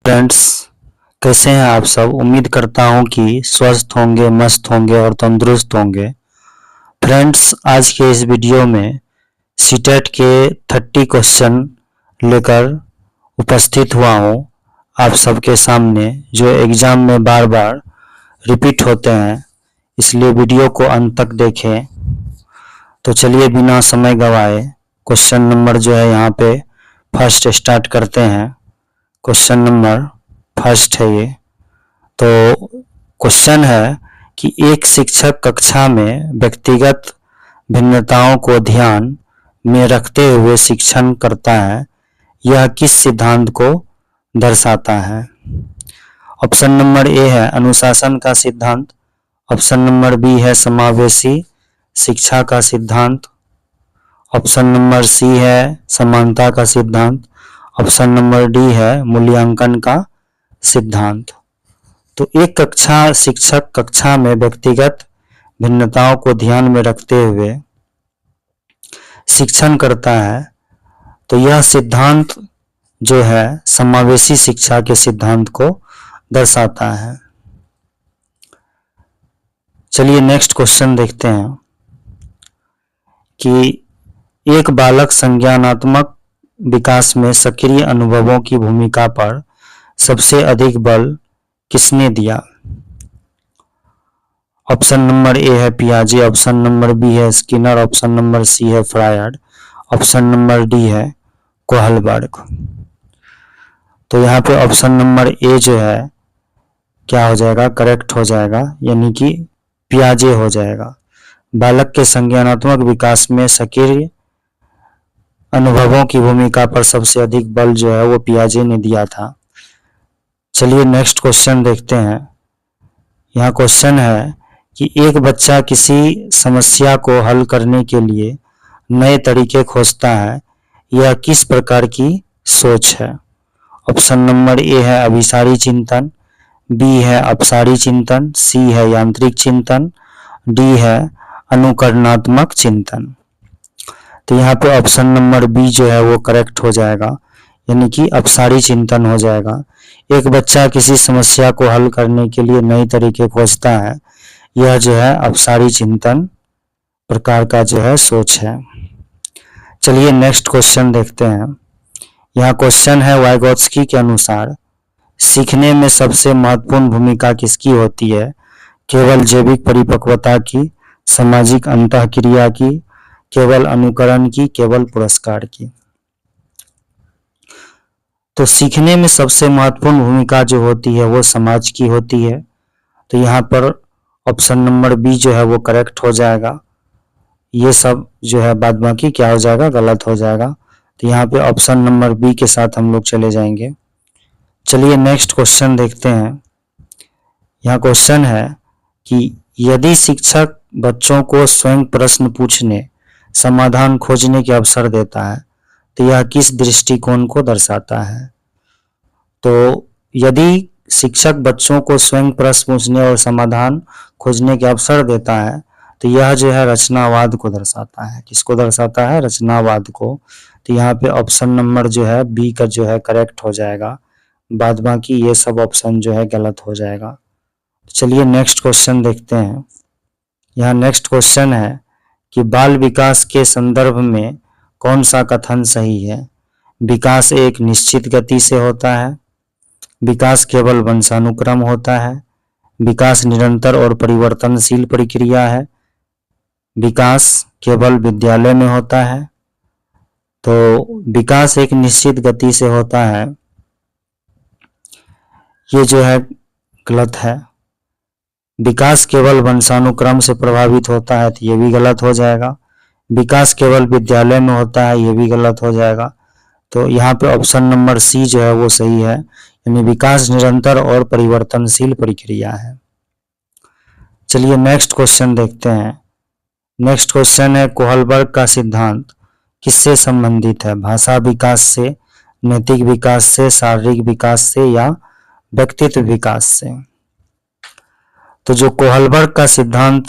Friends, कैसे हैं आप सब। उम्मीद करता हूं कि स्वस्थ होंगे, मस्त होंगे और तंदुरुस्त होंगे। फ्रेंड्स, आज के इस वीडियो में सीटेट के 30 क्वेश्चन लेकर उपस्थित हुआ हूं आप सबके सामने, जो एग्जाम में बार बार रिपीट होते हैं, इसलिए वीडियो को अंत तक देखें। तो चलिए बिना समय गवाए क्वेश्चन नंबर जो है यहाँ पे फर्स्ट स्टार्ट करते हैं। क्वेश्चन नंबर फर्स्ट है ये। तो क्वेश्चन है कि एक शिक्षक कक्षा में व्यक्तिगत भिन्नताओं को ध्यान में रखते हुए शिक्षण करता है, यह किस सिद्धांत को दर्शाता है। ऑप्शन नंबर ए है अनुशासन का सिद्धांत। ऑप्शन नंबर बी है समावेशी शिक्षा का सिद्धांत। ऑप्शन नंबर सी है समानता का सिद्धांत। ऑप्शन नंबर डी है मूल्यांकन का सिद्धांत। तो एक शिक्षक कक्षा में व्यक्तिगत भिन्नताओं को ध्यान में रखते हुए शिक्षण करता है, तो यह सिद्धांत जो है समावेशी शिक्षा के सिद्धांत को दर्शाता है। चलिए नेक्स्ट क्वेश्चन देखते हैं कि एक बालक संज्ञानात्मक विकास में सक्रिय अनुभवों की भूमिका पर सबसे अधिक बल किसने दिया। ऑप्शन नंबर ए है पियाजे। ऑप्शन नंबर बी है स्किनर। ऑप्शन नंबर सी है फ्रायड। ऑप्शन नंबर डी है कोहलबर्ग। तो यहाँ पे ऑप्शन नंबर ए जो है क्या हो जाएगा, करेक्ट हो जाएगा, यानी कि पियाजे हो जाएगा। बालक के संज्ञानात्मक विकास में सक्रिय अनुभवों की भूमिका पर सबसे अधिक बल जो है वो पियाजे ने दिया था। चलिए नेक्स्ट क्वेश्चन देखते हैं। यहाँ क्वेश्चन है कि एक बच्चा किसी समस्या को हल करने के लिए नए तरीके खोजता है, यह किस प्रकार की सोच है। ऑप्शन नंबर ए है अभिसारी चिंतन। बी है अपसारी चिंतन। सी है यांत्रिक चिंतन। डी है अनुकरणात्मक चिंतन। तो यहाँ पे ऑप्शन नंबर बी जो है वो करेक्ट हो जाएगा, यानी कि अपसारी चिंतन हो जाएगा। एक बच्चा किसी समस्या को हल करने के लिए नए तरीके खोजता है, यह जो है अपसारी चिंतन प्रकार का जो है सोच है। चलिए नेक्स्ट क्वेश्चन देखते हैं। यहाँ क्वेश्चन है वाइगोत्स्की के अनुसार सीखने में सबसे महत्वपूर्ण भूमिका किसकी होती है। केवल जैविक परिपक्वता की, सामाजिक अंतःक्रिया की, केवल अनुकरण की, केवल पुरस्कार की। तो सीखने में सबसे महत्वपूर्ण भूमिका जो होती है वो समाज की होती है। तो यहाँ पर ऑप्शन नंबर बी जो है वो करेक्ट हो जाएगा। ये सब जो है बाद बाकी क्या हो जाएगा, गलत हो जाएगा। तो यहाँ पे ऑप्शन नंबर बी के साथ हम लोग चले जाएंगे। चलिए नेक्स्ट क्वेश्चन देखते हैं। यहाँ क्वेश्चन है कि यदि शिक्षक बच्चों को स्वयं प्रश्न पूछने, समाधान खोजने के अवसर देता है, तो यह किस दृष्टिकोण को दर्शाता है। तो यदि शिक्षक बच्चों को स्वयं प्रश्न पूछने और समाधान खोजने के अवसर देता है, तो यह जो है रचनावाद को दर्शाता है। किसको दर्शाता है, रचनावाद को। तो यहाँ पे ऑप्शन नंबर जो है बी का जो है करेक्ट हो जाएगा, बाद बाकी ये सब ऑप्शन जो है गलत हो जाएगा। चलिए नेक्स्ट क्वेश्चन देखते हैं। यहाँ नेक्स्ट क्वेश्चन है कि बाल विकास के संदर्भ में कौन सा कथन सही है। विकास एक निश्चित गति से होता है, विकास केवल वंशानुक्रम होता है, विकास निरंतर और परिवर्तनशील प्रक्रिया है, विकास केवल विद्यालय में होता है। तो विकास एक निश्चित गति से होता है, ये जो है गलत है। विकास केवल वंशानुक्रम से प्रभावित होता है, तो ये भी गलत हो जाएगा। विकास केवल विद्यालय में होता है, ये भी गलत हो जाएगा। तो यहाँ पे ऑप्शन नंबर सी जो है वो सही है, यानी विकास निरंतर और परिवर्तनशील प्रक्रिया है। चलिए नेक्स्ट क्वेश्चन देखते हैं। नेक्स्ट क्वेश्चन है कोहलबर्ग का सिद्धांत किससे संबंधित है। भाषा विकास से, नैतिक विकास से, शारीरिक विकास से या व्यक्तित्व विकास से। तो जो कोहलबर्ग का सिद्धांत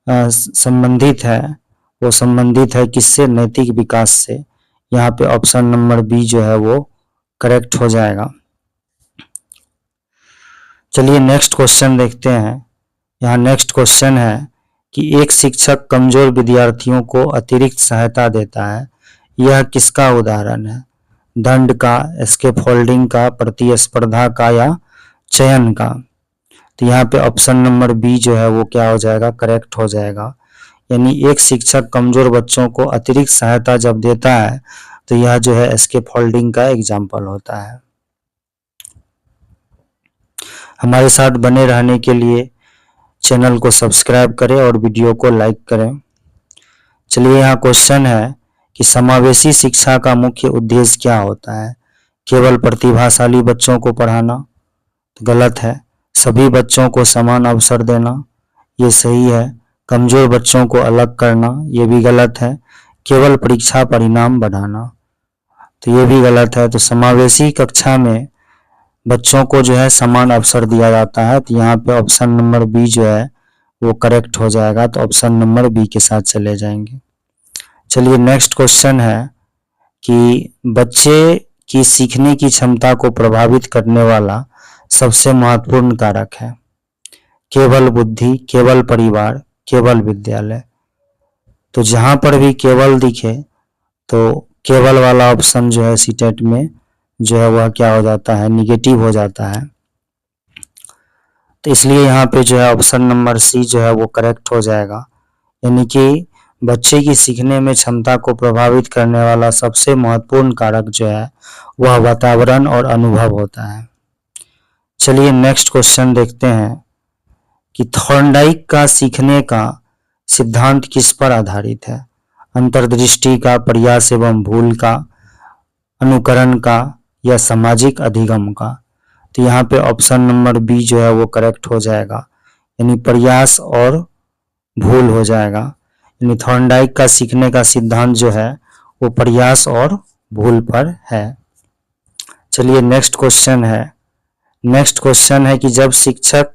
संबंधित है वो संबंधित है किससे, नैतिक विकास से। यहाँ पे ऑप्शन नंबर बी जो है वो करेक्ट हो जाएगा। चलिए नेक्स्ट क्वेश्चन देखते हैं। यहाँ नेक्स्ट क्वेश्चन है कि एक शिक्षक कमजोर विद्यार्थियों को अतिरिक्त सहायता देता है, यह किसका उदाहरण है? दंड का, स्कैफोल्डिंग का, प्रतिस्पर्धा का या चयन का? तो यहाँ पे ऑप्शन नंबर बी जो है वो क्या हो जाएगा? करेक्ट हो जाएगा। यानी एक शिक्षक कमजोर बच्चों को अतिरिक्त सहायता जब देता है तो यह जो है स्कैफोल्डिंग का एग्जाम्पल होता है। हमारे साथ बने रहने के लिए चैनल को सब्सक्राइब करें और वीडियो को लाइक करें। चलिए यहाँ क्वेश्चन है कि समावेशी शिक्षा का मुख्य उद्देश्य क्या होता है? केवल प्रतिभाशाली बच्चों को पढ़ाना? तो गलत है। सभी बच्चों को समान अवसर देना, ये सही है। कमजोर बच्चों को अलग करना, ये भी गलत है। केवल परीक्षा परिणाम बढ़ाना, तो ये भी गलत है। तो समावेशी कक्षा में बच्चों को जो है समान अवसर दिया जाता है, तो यहाँ पे ऑप्शन नंबर बी जो है वो करेक्ट हो जाएगा। तो ऑप्शन नंबर बी के साथ चले जाएंगे। चलिए नेक्स्ट क्वेश्चन है कि बच्चे की सीखने की क्षमता को प्रभावित करने वाला सबसे महत्वपूर्ण कारक है? केवल बुद्धि, केवल परिवार, केवल विद्यालय? तो जहां पर भी केवल दिखे तो केवल वाला ऑप्शन जो है सीटेट में जो है वह क्या हो जाता है? निगेटिव हो जाता है। तो इसलिए यहाँ पे जो है ऑप्शन नंबर सी जो है वो करेक्ट हो जाएगा। यानी कि बच्चे की सीखने में क्षमता को प्रभावित करने वाला सबसे महत्वपूर्ण कारक जो है वह वातावरण और अनुभव होता है। चलिए नेक्स्ट क्वेश्चन देखते हैं कि थॉर्नडाइक का सीखने का सिद्धांत किस पर आधारित है? अंतर्दृष्टि का, प्रयास एवं भूल का, अनुकरण का या सामाजिक अधिगम का? तो यहाँ पे ऑप्शन नंबर बी जो है वो करेक्ट हो जाएगा, यानी प्रयास और भूल हो जाएगा। यानी थॉर्नडाइक का सीखने का सिद्धांत जो है वो प्रयास और भूल पर है। चलिए नेक्स्ट क्वेश्चन है। नेक्स्ट क्वेश्चन है कि जब शिक्षक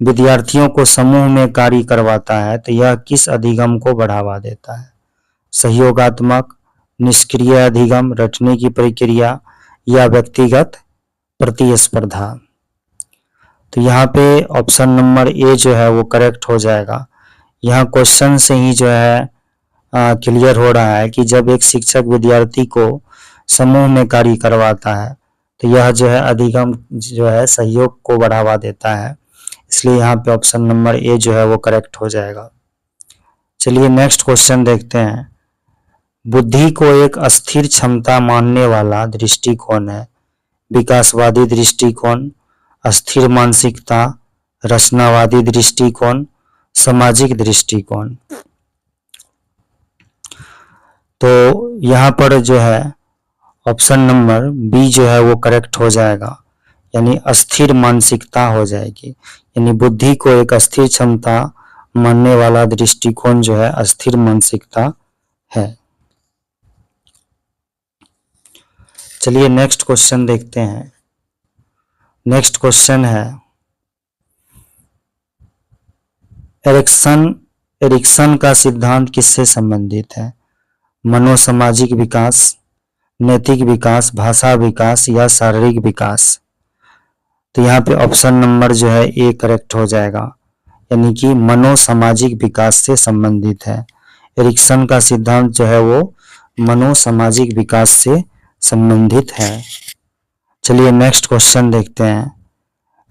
विद्यार्थियों को समूह में कार्य करवाता है तो यह किस अधिगम को बढ़ावा देता है? सहयोगात्मक, निष्क्रिय अधिगम, रटने की प्रक्रिया या व्यक्तिगत प्रतिस्पर्धा? तो यहाँ पे ऑप्शन नंबर ए जो है वो करेक्ट हो जाएगा। यहाँ क्वेश्चन से ही जो है क्लियर हो रहा है कि जब एक शिक्षक विद्यार्थी को समूह में कार्य करवाता है तो यह जो है अधिगम जो है सहयोग को बढ़ावा देता है। इसलिए यहाँ पे ऑप्शन नंबर ए जो है वो करेक्ट हो जाएगा। चलिए नेक्स्ट क्वेश्चन देखते हैं। बुद्धि को एक अस्थिर क्षमता मानने वाला दृष्टिकोण है? विकासवादी दृष्टिकोण, अस्थिर मानसिकता, रचनावादी दृष्टिकोण, सामाजिक दृष्टिकोण? तो यहाँ पर जो है ऑप्शन नंबर बी जो है वो करेक्ट हो जाएगा, यानी अस्थिर मानसिकता हो जाएगी। यानी बुद्धि को एक अस्थिर क्षमता मानने वाला दृष्टिकोण जो है अस्थिर मानसिकता है। चलिए नेक्स्ट क्वेश्चन देखते हैं। नेक्स्ट क्वेश्चन है एरिक्सन का सिद्धांत किससे संबंधित है? मनोसामाजिक विकास, नैतिक विकास, भाषा विकास या शारीरिक विकास? तो यहाँ पे ऑप्शन नंबर जो है ए करेक्ट हो जाएगा, यानी कि मनोसामाजिक विकास से संबंधित है। एरिक्सन का सिद्धांत जो है वो मनोसामाजिक विकास से संबंधित है। चलिए नेक्स्ट क्वेश्चन देखते हैं।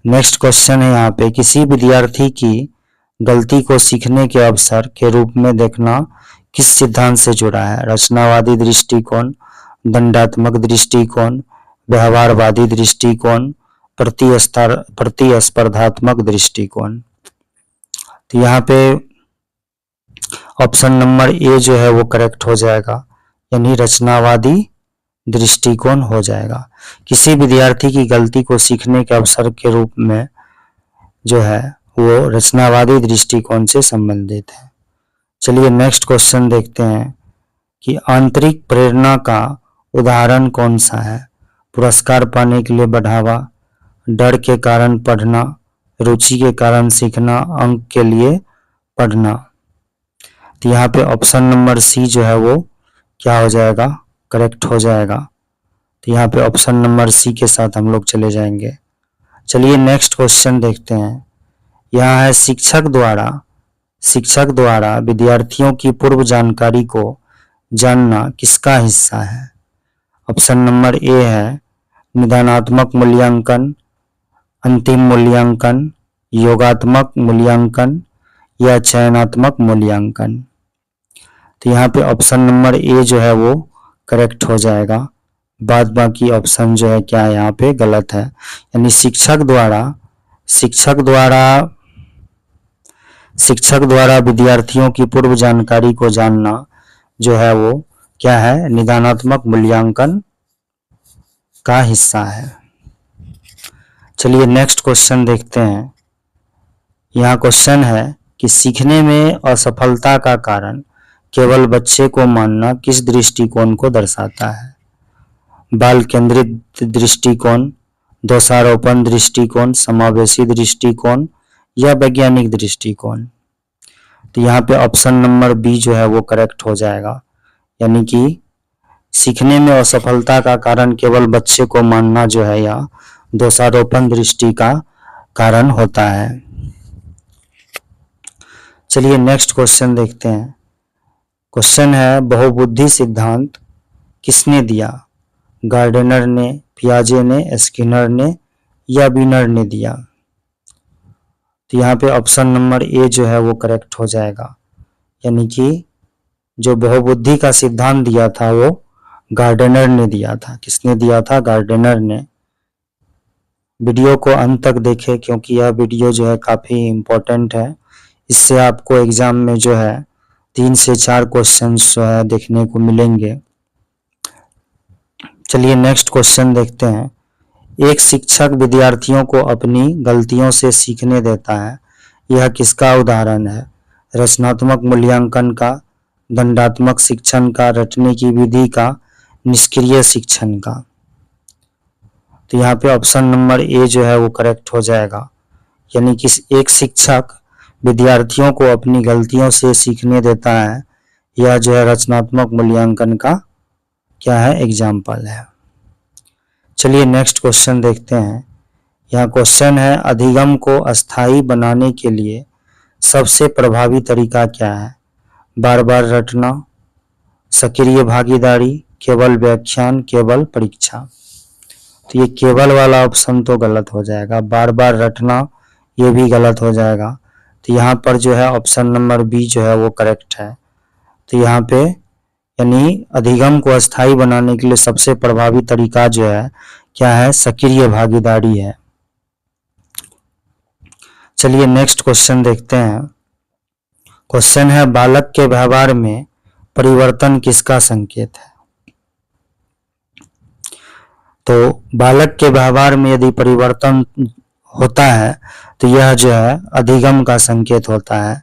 नेक्स्ट क्वेश्चन है यहाँ पे किसी विद्यार्थी की गलती को सीखने के अवसर के रूप में देखना किस सिद्धांत से जुड़ा है? रचनावादी दृष्टिकोण, दंडात्मक दृष्टिकोण, व्यवहारवादी दृष्टिकोण, प्रतिस्पर्धात्मक दृष्टिकोण? तो यहाँ पे ऑप्शन नंबर ए जो है वो करेक्ट हो जाएगा, यानी रचनावादी दृष्टिकोण हो जाएगा। किसी विद्यार्थी की गलती को सीखने के अवसर के रूप में जो है वो रचनावादी दृष्टिकोण से संबंधित है। चलिए नेक्स्ट क्वेश्चन देखते हैं कि आंतरिक प्रेरणा का उदाहरण कौन सा है? पुरस्कार पाने के लिए बढ़ावा, डर के कारण पढ़ना, रुचि के कारण सीखना, अंक के लिए पढ़ना? तो यहाँ पे ऑप्शन नंबर सी जो है वो क्या हो जाएगा? करेक्ट हो जाएगा। तो यहाँ पे ऑप्शन नंबर सी के साथ हम लोग चले जाएंगे। चलिए नेक्स्ट क्वेश्चन देखते हैं। यहाँ है शिक्षक द्वारा विद्यार्थियों की पूर्व जानकारी को जानना किसका हिस्सा है? ऑप्शन नंबर ए है निदानात्मक मूल्यांकन, अंतिम मूल्यांकन, योगात्मक मूल्यांकन या चयनात्मक मूल्यांकन। तो यहाँ पे ऑप्शन नंबर ए जो है वो करेक्ट हो जाएगा, बाद बाकी ऑप्शन जो है क्या यहाँ पे गलत है। यानी शिक्षक द्वारा विद्यार्थियों की पूर्व जानकारी को जानना जो है वो क्या है, निदानात्मक मूल्यांकन का हिस्सा है। चलिए नेक्स्ट क्वेश्चन देखते हैं। यहाँ क्वेश्चन है कि सीखने में असफलता का कारण केवल बच्चे को मानना किस दृष्टिकोण को दर्शाता है? बाल केंद्रित दृष्टिकोण, दोषारोपण दृष्टिकोण, समावेशी दृष्टिकोण या वैज्ञानिक दृष्टिकोण। तो यहाँ पे ऑप्शन नंबर बी जो है वो करेक्ट हो जाएगा, यानी कि सीखने में असफलता का कारण केवल बच्चे को मानना जो है या दोषारोपण दृष्टि का कारण होता है। चलिए नेक्स्ट क्वेश्चन देखते हैं। क्वेश्चन है बहुबुद्धि सिद्धांत किसने दिया? गार्डनर ने, पियाजे ने, स्किनर ने या वीनर ने दिया? तो यहाँ पे ऑप्शन नंबर ए जो है वो करेक्ट हो जाएगा, यानी कि जो बहुबुद्धि का सिद्धांत दिया था वो गार्डनर ने दिया था। किसने दिया था? गार्डनर ने। वीडियो को अंत तक देखें क्योंकि यह वीडियो जो है काफी इम्पोर्टेंट है। इससे आपको एग्जाम में जो है 3 से 4 क्वेश्चंस जो है देखने को मिलेंगे। चलिए नेक्स्ट क्वेश्चन देखते हैं। एक शिक्षक विद्यार्थियों को अपनी गलतियों से सीखने देता है, यह किसका उदाहरण है? रचनात्मक मूल्यांकन का, दंडात्मक शिक्षण का, रटने की विधि का, निष्क्रिय शिक्षण का? तो यहाँ पे ऑप्शन नंबर ए जो है वो करेक्ट हो जाएगा, यानी कि एक शिक्षक विद्यार्थियों को अपनी गलतियों से सीखने देता है, यह जो है रचनात्मक मूल्यांकन का क्या है, एग्जाम्पल है। चलिए नेक्स्ट क्वेश्चन देखते हैं। यहाँ क्वेश्चन है अधिगम को अस्थायी बनाने के लिए सबसे प्रभावी तरीका क्या है? बार बार रटना, सक्रिय भागीदारी, केवल व्याख्यान, केवल परीक्षा? तो ये केवल वाला ऑप्शन तो गलत हो जाएगा, बार बार रटना ये भी गलत हो जाएगा। तो यहाँ पर जो है ऑप्शन नंबर बी जो है वो करेक्ट है। तो यहाँ पे यानी अधिगम को अस्थायी बनाने के लिए सबसे प्रभावी तरीका जो है क्या है, सक्रिय भागीदारी है। चलिए नेक्स्ट क्वेश्चन देखते हैं। क्वेश्चन है बालक के व्यवहार में परिवर्तन किसका संकेत है? तो बालक के व्यवहार में यदि परिवर्तन होता है तो यह जो है अधिगम का संकेत होता है।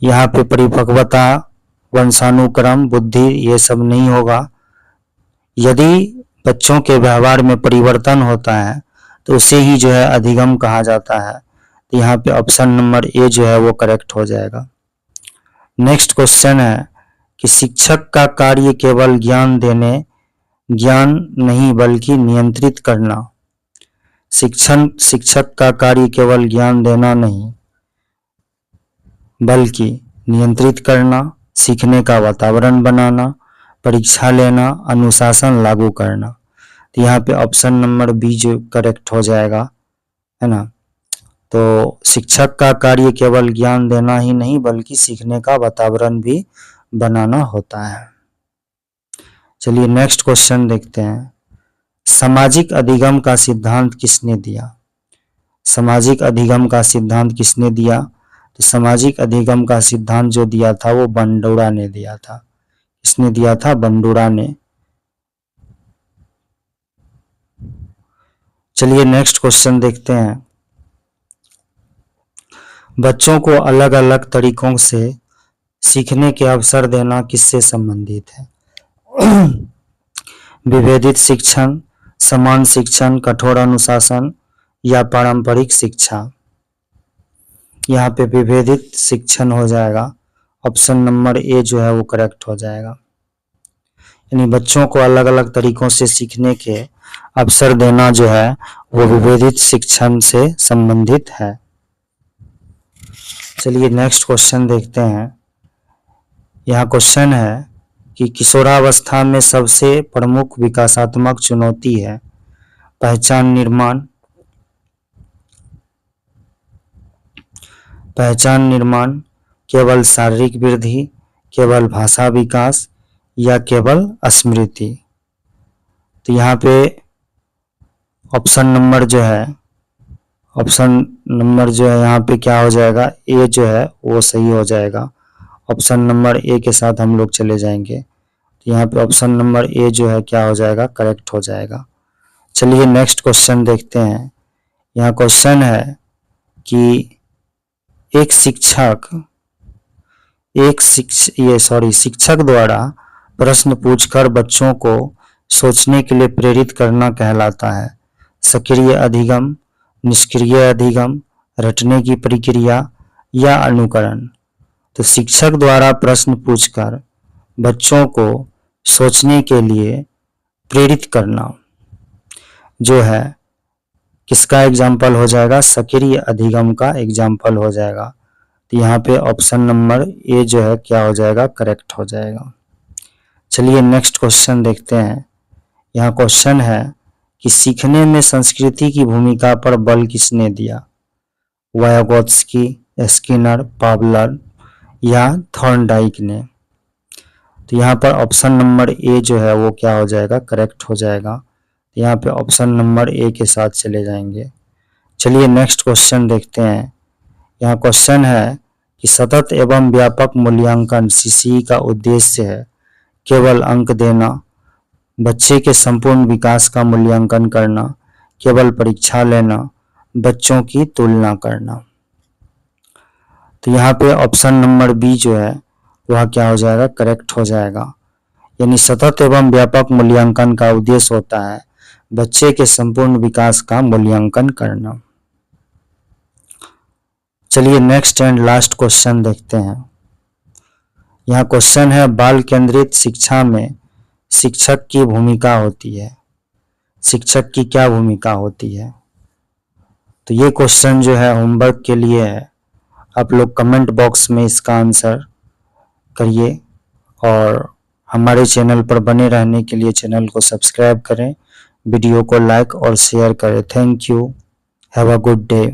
यहाँ पे परिपक्वता, वंशानुक्रम, बुद्धि ये सब नहीं होगा। यदि बच्चों के व्यवहार में परिवर्तन होता है तो उसे ही जो है अधिगम कहा जाता है। तो यहाँ पे ऑप्शन नंबर ए जो है वो करेक्ट हो जाएगा। नेक्स्ट क्वेश्चन है कि शिक्षक का कार्य केवल ज्ञान नहीं बल्कि नियंत्रित करना। शिक्षक का कार्य केवल ज्ञान देना नहीं बल्कि नियंत्रित करना, सीखने का वातावरण बनाना, परीक्षा लेना, अनुशासन लागू करना। तो यहाँ पे ऑप्शन नंबर बी जो करेक्ट हो जाएगा, है ना। तो शिक्षक का कार्य केवल ज्ञान देना ही नहीं बल्कि सीखने का वातावरण भी बनाना होता है। चलिए नेक्स्ट क्वेश्चन देखते हैं। सामाजिक अधिगम का सिद्धांत किसने दिया? सामाजिक अधिगम का सिद्धांत किसने दिया? तो सामाजिक अधिगम का सिद्धांत जो दिया था वो बंडूरा ने दिया था। किसने दिया था? बंडूरा ने। चलिए नेक्स्ट क्वेश्चन देखते हैं। बच्चों को अलग अलग तरीकों से सीखने के अवसर देना किससे संबंधित है? विभेदित शिक्षण, समान शिक्षण, कठोर अनुशासन या पारंपरिक शिक्षा? यहाँ पे विभेदित शिक्षण हो जाएगा, ऑप्शन नंबर ए जो है वो करेक्ट हो जाएगा। यानी बच्चों को अलग अलग तरीकों से सीखने के अवसर देना जो है वो विभेदित शिक्षण से संबंधित है। चलिए नेक्स्ट क्वेश्चन देखते हैं। यहाँ क्वेश्चन है कि किशोरावस्था में सबसे प्रमुख विकासात्मक चुनौती है पहचान निर्माण, केवल शारीरिक वृद्धि, केवल भाषा विकास या केवल स्मृति। तो यहाँ पे ऑप्शन नंबर जो है यहाँ पे क्या हो जाएगा, ए जो है वो सही हो जाएगा। ऑप्शन नंबर ए के साथ हम लोग चले जाएंगे। तो यहाँ पे ऑप्शन नंबर ए जो है क्या हो जाएगा, करेक्ट हो जाएगा। चलिए नेक्स्ट क्वेश्चन देखते हैं। यहाँ क्वेश्चन है कि शिक्षक द्वारा प्रश्न पूछकर बच्चों को सोचने के लिए प्रेरित करना कहलाता है सक्रिय अधिगम, निष्क्रिय अधिगम, रटने की प्रक्रिया या अनुकरण। तो शिक्षक द्वारा प्रश्न पूछकर बच्चों को सोचने के लिए प्रेरित करना जो है किसका एग्जाम्पल हो जाएगा, सक्रिय अधिगम का एग्जाम्पल हो जाएगा। तो यहाँ पे ऑप्शन नंबर ए जो है क्या हो जाएगा, करेक्ट हो जाएगा। चलिए नेक्स्ट क्वेश्चन देखते हैं। यहाँ क्वेश्चन है कि सीखने में संस्कृति की भूमिका पर बल किसने दिया, वायगोत्स्की, स्किनर, पावलर या थॉर्नडाइक ने। तो यहाँ पर ऑप्शन नंबर ए जो है वो क्या हो जाएगा, करेक्ट हो जाएगा। यहाँ पे ऑप्शन नंबर ए के साथ चले जाएंगे। चलिए नेक्स्ट क्वेश्चन देखते हैं। यहाँ क्वेश्चन है कि सतत एवं व्यापक मूल्यांकन सीसीई का उद्देश्य है केवल अंक देना, बच्चे के संपूर्ण विकास का मूल्यांकन करना, केवल परीक्षा लेना, बच्चों की तुलना करना। तो यहाँ पे ऑप्शन नंबर बी जो है वह क्या हो जाएगा, करेक्ट हो जाएगा। यानी सतत एवं व्यापक मूल्यांकन का उद्देश्य होता है बच्चे के संपूर्ण विकास का मूल्यांकन करना। चलिए नेक्स्ट एंड लास्ट क्वेश्चन देखते हैं। यहाँ क्वेश्चन है बाल केंद्रित शिक्षा में शिक्षक की भूमिका होती है, शिक्षक की क्या भूमिका होती है। तो ये क्वेश्चन जो है होमवर्क के लिए है, आप लोग कमेंट बॉक्स में इसका आंसर करिए और हमारे चैनल पर बने रहने के लिए चैनल को सब्सक्राइब करें, वीडियो को लाइक और शेयर करें। Thank you, have a good day.